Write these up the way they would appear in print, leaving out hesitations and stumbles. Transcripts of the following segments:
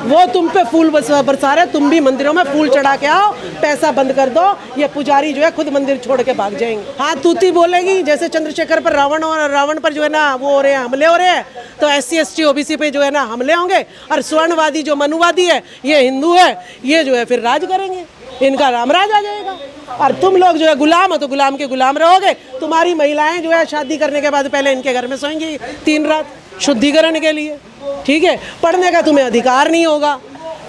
वो तुम पे फूल बरसा रहे, तुम भी मंदिरों में फूल चढ़ा के आओ, पैसा बंद कर दो, ये पुजारी जो है खुद मंदिर छोड़ के भाग जाएंगे। हाँ, तूती बोलेगी जैसे चंद्रशेखर पर रावण पर जो है ना वो हो रहे हैं, हमले हो रहे हैं, तो SC ST OBC पे जो है ना हमले होंगे, और स्वर्णवादी जो मनुवादी है, ये हिंदू है, ये जो है फिर राज करेंगे, इनका रामराज आ जाएगा। और तुम लोग जो है गुलाम हो तो गुलाम के गुलाम रहोगे। तुम्हारी महिलाएं जो है शादी करने के बाद पहले इनके घर में सोएंगी 3 रात शुद्धिकरण के लिए, ठीक है। पढ़ने का तुम्हें अधिकार नहीं होगा,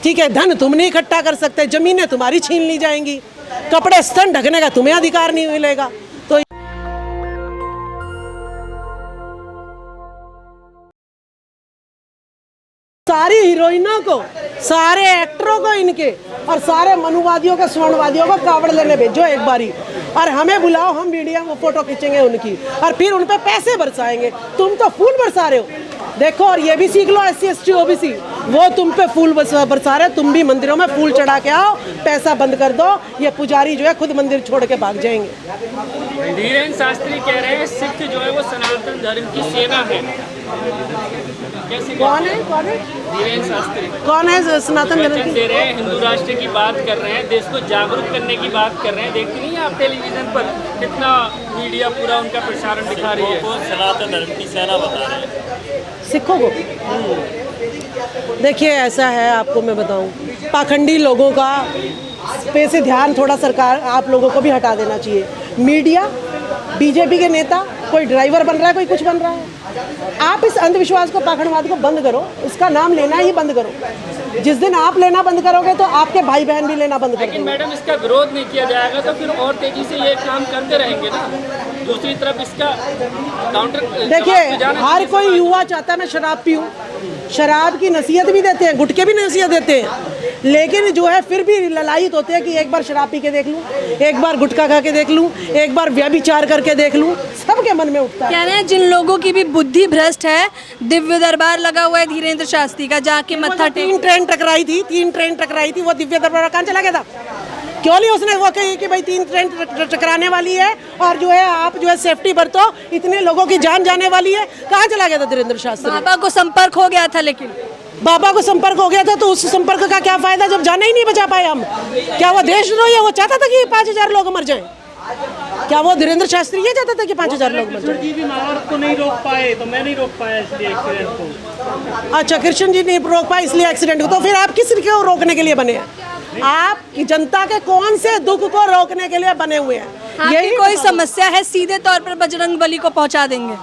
ठीक है। धन तुम नहीं इकट्ठा कर सकते, जमीनें तुम्हारी छीन ली जाएंगी, कपड़े स्तन ढकने का तुम्हें अधिकार नहीं मिलेगा। तो सारी हीरोइनों को, सारे एक्टरों को इनके, और सारे मनुवादियों के स्वर्णवादियों को कावड़ लेने भेजो एक बारी, और हमें बुलाओ, हम वीडियो में फोटो खींचेंगे उनकी, और फिर उन पे पैसे बरसाएंगे। तुम तो फूल बरसा रहे हो, देखो, और ये भी सीख लो SC ST OBC, वो तुम पे फूल बरसा रहे, तुम भी मंदिरों में फूल चढ़ा के आओ, पैसा बंद कर दो, ये पुजारी जो है खुद मंदिर छोड़ के भाग जाएंगे। धीरेन्द्र शास्त्री कह रहे हैं सिख जो है वो सनातन धर्म की सेना है। कौन है धीरेन्द्र शास्त्री कौन है सनातन धर्म दे रहे हैं, हिंदू राष्ट्र की बात कर रहे हैं, देश को जागरूक करने की बात कर रहे हैं। देखती नहीं है आप टेलीविजन पर कितना मीडिया पूरा उनका प्रसारण दिखा रही है, सनातन धर्म की सेना बता रहे हैं सिखों को। देखिए, ऐसा है, आपको मैं बताऊं, पाखंडी लोगों का पे से ध्यान थोड़ा सरकार आप लोगों को भी हटा देना चाहिए। मीडिया, BJP के नेता, कोई ड्राइवर बन रहा है, कोई कुछ बन रहा है, आप इस अंधविश्वास को, पाखंडवाद को बंद करो, इसका नाम लेना ही बंद करो। जिस दिन आप लेना बंद करोगे तो आपके भाई बहन भी लेना बंद करेंगे। लेकिन मैडम, इसका विरोध नहीं किया जाएगा तो फिर और तेजी से ये काम करते रहेंगे ना। दूसरी तरफ इसका काउंटर, देखिए, हर कोई युवा चाहता है मैं शराब पीऊँ, शराब की नसीहत भी देते हैं, गुटखे भी नसीहत देते हैं, लेकिन जो है फिर भी ललायित होते हैं कि एक बार शराब पी के देख लूं, एक बार गुटखा खा के देख लूं, एक बार व्यभिचार करके देख लूं, सबके मन में उठता है। कह रहे हैं जिन लोगों की भी बुद्धि भ्रष्ट है, दिव्य दरबार लगा हुआ है धीरेन्द्र शास्त्री का, जाके मत्था टेक। 3 ट्रेन टकराई थी, वो दिव्य दरबार कहाँ चला गया था? क्यों नहीं उसने वो कही कि भाई 3 ट्रेन टकराने वाली है और जो है आप जो है सेफ्टी बरतो, इतने लोगों की जान जाने वाली है, कहाँ चला गया था धीरेन्द्र शास्त्री? बाबा को संपर्क हो गया था, लेकिन बाबा को संपर्क हो गया था तो उस संपर्क का क्या फायदा जब जाने ही नहीं बचा पाए हम? क्या वो देशद्रोही है? वो चाहता था कि 5000 लोग मर जाएं? क्या वो धीरेन्द्र शास्त्री ये चाहता था कि 5000 लोग मर जाएं? जी भी महाभारत को नहीं रोक पाए तो मैं नहीं रोक पाया इसलिए एक्सीडेंट को। अच्छा, कृष्ण जी नहीं रोक पाए इसलिए एक्सीडेंट हुआ, तो फिर आप किस को रोकने के लिए बने हैं? आप जनता के कौन से दुख को रोकने के लिए बने हुए हैं? यही कोई समस्या है, सीधे तौर पर बजरंगबली को पहुंचा देंगे।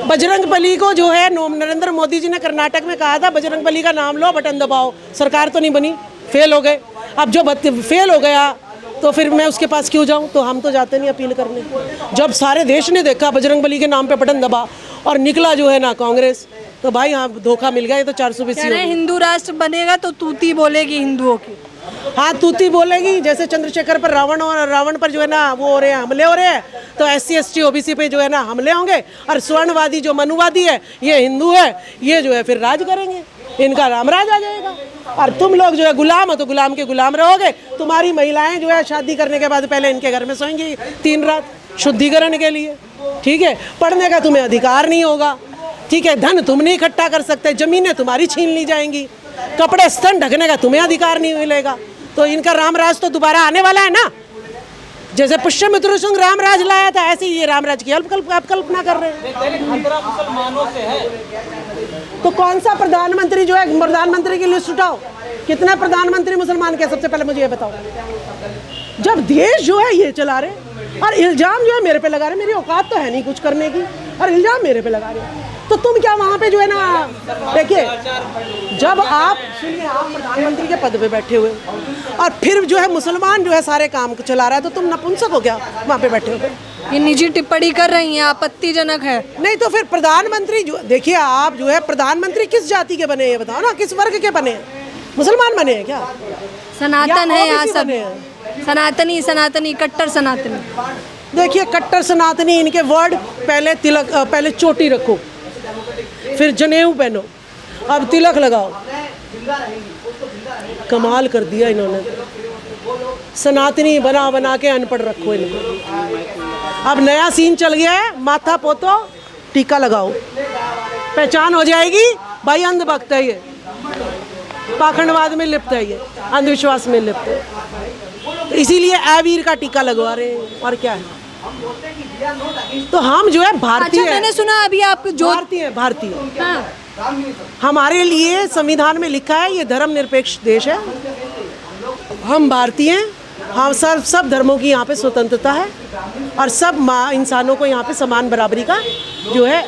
बजरंगबली को जो है नरेंद्र मोदी जी ने कर्नाटक में कहा था, बजरंगबली का नाम लो, बटन दबाओ। सरकार तो नहीं बनी, फेल हो गए। अब जो फेल हो गया तो फिर मैं उसके पास क्यों जाऊं? तो हम तो जाते नहीं अपील करने। जब सारे देश ने देखा बजरंगबली के नाम पे बटन दबा और निकला जो है ना कांग्रेस, तो भाई हाँ, धोखा मिल गया। ये तो 420 हिंदू राष्ट्र बनेगा तो तूती बोलेगी हिंदुओं की। हाँ, तूती बोलेगी जैसे चंद्रशेखर पर रावण पर जो है ना वो हो रहे हैं, हमले हो रहे हैं, तो SC ST OBC पे जो है ना हमले होंगे, और स्वर्णवादी जो मनुवादी है, ये हिंदू है, ये जो है फिर राज करेंगे, इनका रामराज आ जाएगा। और तुम लोग जो है गुलाम हो तो गुलाम के गुलाम रहोगे। तुम्हारी महिलाएं जो है शादी करने के बाद पहले इनके घर में सोएंगी 3 रात शुद्धिकरण के लिए, ठीक है। पढ़ने का तुम्हें अधिकार नहीं होगा, ठीक है। धन तुम नहीं इकट्ठा कर सकते, जमीनें तुम्हारी छीन ली जाएंगी, कपड़े स्तन ढकने का तुम्हें अधिकार नहीं मिलेगा। तो इनका रामराज तो दोबारा आने वाला है ना। जैसे पुष्यमित्र सिंह रामराज लाया था, ऐसे ही ये रामराज की आप कल्पना कर रहे हैं। मुसलमानों से है तो कौन सा प्रधानमंत्री जो है, प्रधानमंत्री की लिस्ट उठाओ, कितने प्रधानमंत्री मुसलमान के? सबसे पहले मुझे ये बताओ। जब देश जो है ये चला रहे और इल्जाम जो है मेरे पे लगा रहे, मेरी औकात तो है नहीं कुछ करने की, और इल्जाम मेरे पे लगा रहे, तो तुम क्या वहाँ पे जो है ना, देखिए, जब आप प्रधानमंत्री के पद पे बैठे हुए और फिर जो है मुसलमान जो है सारे काम चला रहा है, तो तुम नपुंसक हो क्या वहाँ पे बैठे हुए? ये निजी टिप्पणी कर रही हैं, आपत्तिजनक है। नहीं तो फिर प्रधानमंत्री जो, देखिए, आप जो है प्रधानमंत्री किस जाति के बने हैं ये बताओ ना, किस वर्ग के बने हैं? मुसलमान बने हैं क्या? सनातन है यहाँ सब, सनातनी कट्टर सनातनी। देखिए, कट्टर सनातनी, इनके वर्ड, पहले तिलक, पहले चोटी रखो, फिर जनेऊ पहनो, अब तिलक लगाओ। कमाल कर दिया इन्होंने। सनातनी बना बना के अनपढ़ रखो इनको। अब नया सीन चल गया है, माथा पोतो, टीका लगाओ, पहचान हो जाएगी भाई अंधभक्त है ये। पाखंडवाद में लिप्त है, ये अंधविश्वास में लिप्त है। तो इसीलिए अवीर का टीका लगवा रहे हैं, और क्या है। तो हम जो है भारतीय अच्छा, मैंने सुना अभी आप जो भारतीय हाँ, हमारे लिए संविधान में लिखा है ये धर्मनिरपेक्ष देश है, हम भारतीय हैं, हम सब धर्मों की यहाँ पे स्वतंत्रता है और सब इंसानों को यहाँ पे समान बराबरी का जो है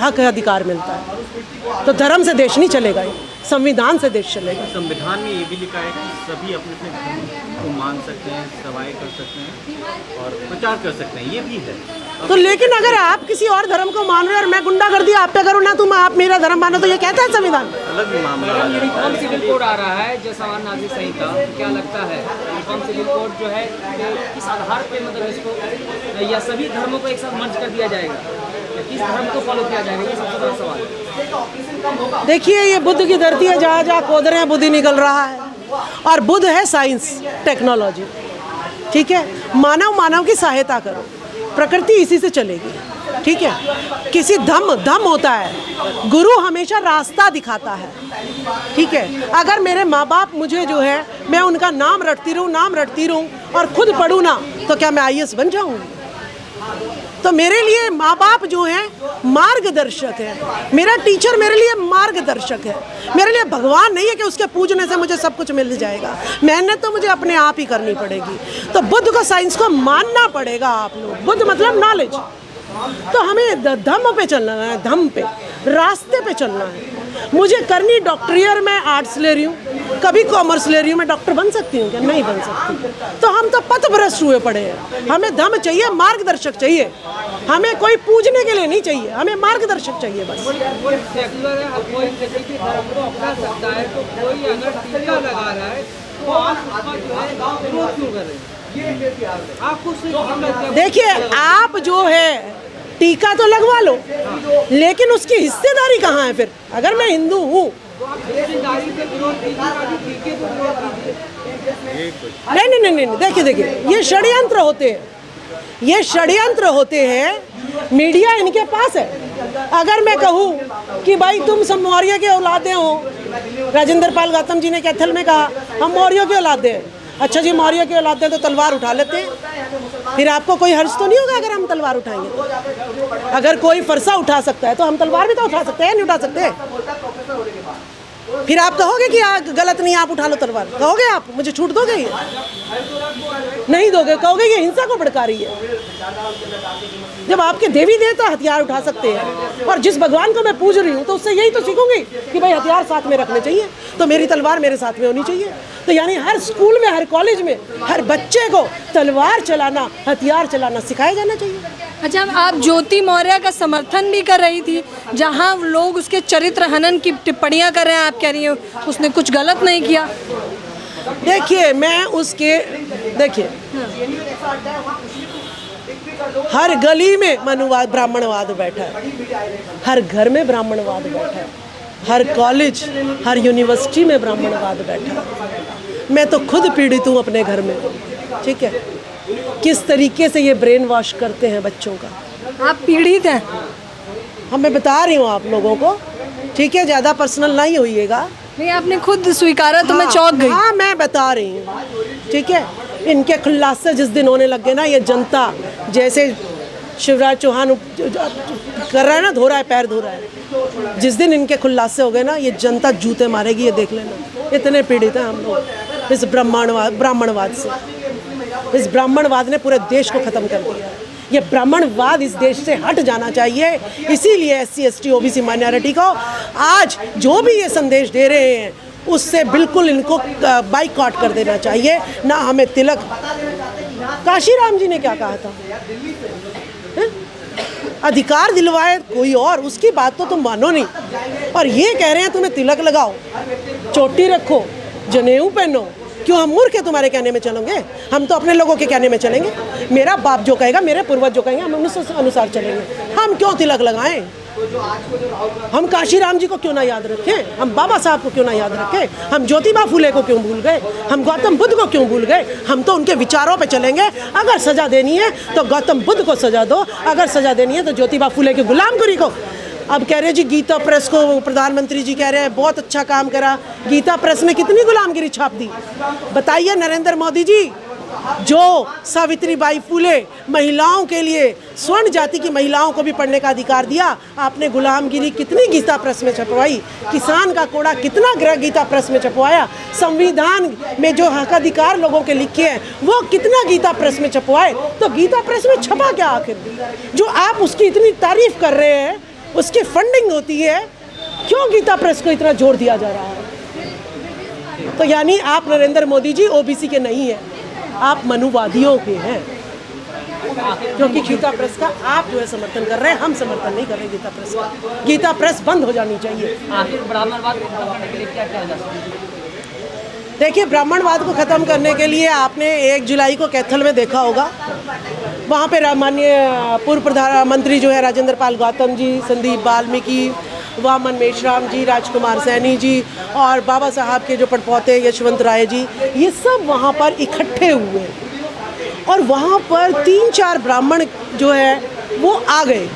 हक अधिकार मिलता है। तो धर्म से देश नहीं चलेगा, ये संविधान से देश चलेगा। संविधान में ये भी लिखा है कि सभी अपने अपने धर्म को मान सकते हैं, सवाई कर सकते हैं और प्रचार कर सकते हैं, ये भी है। तो लेकिन अगर आप किसी और धर्म को मान रहे हो और मैं गुंडागर्दी आप पे करूँ ना, तुम आप मेरा धर्म मानो, तो ये कहता है संविधान। अलग मामला है। यूनिफॉर्म सिविल कोड आ रहा है जो समान नागरिक संहिता, क्या लगता है यूनिफॉर्म सिविल कोड जो है ये किस आधार पे मतलब इसको या सभी धर्मों को एक साथ मर्ज कर दिया जाएगा, या किस धर्म को फॉलो किया जाएगा, ये सबसे बड़ा सवाल है। देखिए ये बुद्ध की धरती है, जहाँ जहाँ खोद रहे हैं बुद्ध ही निकल रहा है, और बुद्ध है साइंस टेक्नोलॉजी, ठीक है। मानव की सहायता करो, प्रकृति इसी से चलेगी, ठीक है। किसी धम होता है, गुरु हमेशा रास्ता दिखाता है, ठीक है। अगर मेरे माँ बाप मुझे जो है मैं उनका नाम रटती रहूँ और खुद पढ़ूँ ना, तो क्या मैं IAS बन जाऊँगी? तो मेरे लिए माँ बाप जो हैं मार्गदर्शक है, मेरा टीचर मेरे लिए मार्गदर्शक है, मेरे लिए भगवान नहीं है कि उसके पूजने से मुझे सब कुछ मिल जाएगा। मेहनत तो मुझे अपने आप ही करनी पड़ेगी। तो बुद्ध को, साइंस को मानना पड़ेगा आप लोग। बुद्ध मतलब नॉलेज। तो हमें धम्म पे चलना है, धम्म पे, रास्ते पे चलना है। मुझे करनी डॉक्टरी और मैं आर्ट्स ले रही हूँ, कभी कॉमर्स ले रही हूँ, मैं डॉक्टर बन सकती हूँ क्या? नहीं बन सकती। तो हम तो पथभ्रष्ट हुए पड़े हैं। हमें धम्म चाहिए, मार्गदर्शक चाहिए, हमें कोई पूजने के लिए नहीं चाहिए, हमें मार्गदर्शक चाहिए बस। कोई सेक्युलर है, कोई किसी भी धर्म को अपना सकता है, तो कोई अगर टीका लगा रहा है तो आप उसका जो है विरोध क्यों कर रहे हैं? आपको देखिए, आप जो है टीका तो लगवा लो, लेकिन उसकी हिस्सेदारी कहाँ है फिर? अगर मैं हिंदू हूँ, नहीं, देखिए, ये षड्यंत्र होते हैं, ये षड्यंत्र होते हैं, मीडिया इनके पास है। अगर मैं कहूँ कि भाई तुम सब मौर्य के औलादे हो, राजेंद्र पाल गौतम जी ने कैथल में कहा हम मौर्यों के औलादे हैं। अच्छा जी, मौर्य के औलादे तो तलवार उठा लेते हैं, फिर आपको कोई हर्ष तो नहीं होगा अगर हम तलवार उठाएंगे? अगर कोई फरसा उठा सकता है तो हम तलवार भी तो उठा सकते हैं, नहीं उठा सकते? फिर आप कहोगे कि गलत नहीं, आप उठा लो तलवार, कहोगे आप? मुझे छूट दोगे? ये नहीं दोगे, कहोगे ये हिंसा को भड़का रही है। जब आपके देवी देवता हथियार उठा सकते हैं, और जिस भगवान को मैं पूज रही हूँ, तो उससे यही तो सीखूंगी कि भाई हथियार साथ में रखने चाहिए, तो मेरी तलवार मेरे साथ में होनी चाहिए। तो यानी हर स्कूल में, हर कॉलेज में, हर बच्चे को तलवार चलाना, हथियार चलाना सिखाया जाना चाहिए। अच्छा, आप ज्योति मौर्य का समर्थन भी कर रही थी, जहां लोग उसके चरित्र हनन की टिप्पणियां कर रहे हैं, आप कह रही हो उसने कुछ गलत नहीं किया। देखिए, मैं उसके, देखिए, हर गली में मनुवाद, ब्राह्मणवाद बैठा है, हर घर में ब्राह्मणवाद बैठा है, हर कॉलेज, हर यूनिवर्सिटी में ब्राह्मणवाद बैठा है। मैं तो खुद पीड़ित हूँ अपने घर में, ठीक है, किस तरीके से ये ब्रेन वॉश करते हैं बच्चों का। आप पीड़ित हैं? हाँ, मैं बता रही हूँ आप लोगों को, ठीक है, ज़्यादा पर्सनल नहीं होइएगा। नहीं, आपने खुद स्वीकारा तो मैं चौंक गई। हाँ, मैं बता रही हूँ, ठीक है। इनके खुलासे जिस दिन होने लग गए ना, ये जनता, जैसे शिवराज चौहान कर रहा है ना, धो रहा है, पैर धो रहा है, जिस दिन इनके खुलासे हो गए ना, ये जनता जूते मारेगी, ये देख लेना। इतने पीड़ित हैं हम लोग इस ब्राह्मणवाद से। इस ब्राह्मणवाद ने पूरे देश को ख़त्म कर दिया। ये ब्राह्मणवाद इस देश से हट जाना चाहिए। इसीलिए SC ST OBC माइनॉरिटी को आज जो भी ये संदेश दे रहे हैं, उससे बिल्कुल इनको बाइकआउट कर देना चाहिए। ना हमें तिलक, काशीराम जी ने क्या कहा था, अधिकार दिलवाए कोई और, उसकी बात तो तुम मानो नहीं, और ये कह रहे हैं तुम्हें तिलक लगाओ, चोटी रखो, जनेऊ पहनो। क्यों हम मूर्ख हैं तुम्हारे कहने में चलेंगे? हम तो अपने लोगों के कहने में चलेंगे। मेरा बाप जो कहेगा, मेरे पूर्वज जो कहेंगे, हम उनके अनुसार चलेंगे। हम क्यों तिलक लगाएं? हम काशीराम जी को क्यों ना याद रखें? हम बाबा साहब को क्यों ना याद रखें? हम ज्योतिबा फुले को क्यों भूल गए? हम गौतम बुद्ध को क्यों भूल गए? हम तो उनके विचारों पे चलेंगे। अगर सज़ा देनी है तो गौतम बुद्ध को सज़ा दो, अगर सज़ा देनी है तो ज्योतिबा फुले की गुलामगिरी को अब कह रहे जी गीता प्रेस को प्रधानमंत्री जी कह रहे हैं बहुत अच्छा काम करा। गीता प्रेस ने कितनी गुलामगिरी छाप दी बताइए नरेंद्र मोदी जी। जो सावित्री बाई फुले महिलाओं के लिए, स्वर्ण जाति की महिलाओं को भी पढ़ने का अधिकार दिया, आपने गुलामगिरी कितनी गीता प्रेस में छपवाई। किसान का कोड़ा कितना गीता प्रेस में छपवाया। संविधान में जो हक अधिकार लोगों के लिखे हैं वो कितना गीता प्रेस में छपवाए। तो गीता प्रेस में छपा क्या आखिर? जो आप उसकी इतनी तारीफ कर रहे हैं, उसकी फंडिंग होती है, क्यों गीता प्रेस को इतना जोर दिया जा रहा है? तो यानी आप नरेंद्र मोदी जी ओबीसी के नहीं हैं, आप मनुवादियों के हैं, क्योंकि गीता प्रेस का आप जो है समर्थन कर रहे हैं, हम समर्थन नहीं कर रहे गीता प्रेस का। गीता प्रेस बंद हो जानी चाहिए। आखिर ब्राह्मणवाद को खत्म करने के लिए क्या किया जा सकता है? देखिए, ब्राह्मणवाद को ख़त्म करने के लिए आपने 1 जुलाई को कैथल में देखा होगा, वहाँ पे माननीय पूर्व प्रधानमंत्री जो है राजेंद्र पाल गौतम जी, संदीप वाल्मीकि, वामन मेश्राम जी, राजकुमार सैनी जी और बाबा साहब के जो पड़पोते यशवंत राय जी, ये सब वहाँ पर इकट्ठे हुए और वहाँ पर 3-4 ब्राह्मण जो है वो आ गए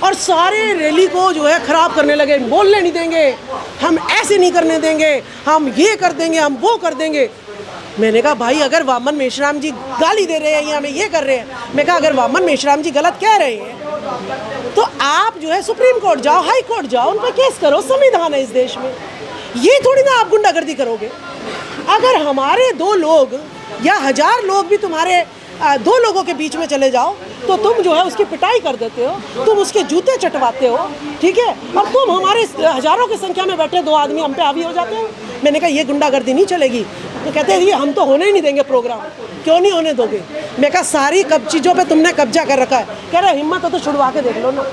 और सारे रैली को जो है ख़राब करने लगे। बोलने नहीं देंगे, हम ऐसे नहीं करने देंगे, हम ये कर देंगे, हम वो कर देंगे। मैंने कहा भाई अगर वामन मेश्राम जी गाली दे रहे हैं या हमें ये कर रहे हैं, मैं कहा अगर वामन मेश्राम जी गलत कह रहे हैं तो आप जो है सुप्रीम कोर्ट जाओ, हाई कोर्ट जाओ, उन पर केस करो, संविधान है इस देश में। ये थोड़ी ना आप गुंडागर्दी करोगे। अगर हमारे 2 लोग या 1000 लोग भी तुम्हारे 2 लोगों के बीच में चले जाओ तो तुम जो है उसकी पिटाई कर देते हो, तुम उसके जूते चटवाते हो, ठीक है, और तुम हमारे हजारों की संख्या में बैठे 2 आदमी हम पे हावी हो जाते हो। मैंने कहा ये गुंडागर्दी नहीं चलेगी। तो कहते हैं ये हम तो होने ही नहीं देंगे प्रोग्राम। क्यों नहीं होने दोगे? मैं कहा सारी चीज़ों पे तुमने कब्जा कर रखा है। कह रहे हिम्मत हो तो छुड़वा के देख लो ना।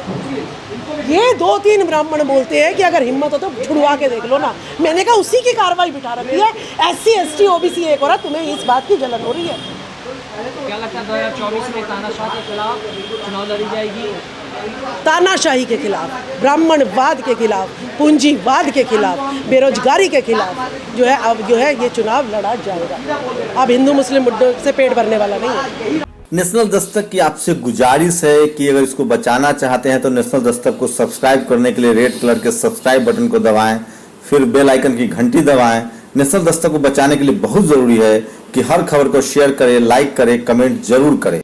ये 2-3 ब्राह्मण बोलते हैं कि अगर हिम्मत हो तो छुड़वा के देख लो ना। मैंने कहा उसी की कार्रवाई बिठा रखी है। SC ST OBC एक हो रहा, तुम्हें इस बात की जलन हो रही है। क्या लगता है 2024 में तानाशाह के खिलाफ चुनाव लड़ी जाएगी? तानाशाही के खिलाफ, ब्राह्मणवाद के खिलाफ, पूंजीवाद के खिलाफ, बेरोजगारी के खिलाफ जो है अब जो है ये चुनाव लड़ा जाएगा। अब हिंदू मुस्लिम मुद्दों से पेट भरने वाला नहीं है। नेशनल दस्तक की आपसे गुजारिश है कि अगर इसको बचाना चाहते हैं तो नेशनल दस्तक को सब्सक्राइब करने के लिए रेड कलर के सब्सक्राइब बटन को दबाएं, फिर बेल आइकन की घंटी दबाएं। नेशनल दस्तक को बचाने के लिए बहुत जरूरी है कि हर खबर को शेयर करें, लाइक करें, कमेंट जरूर करें।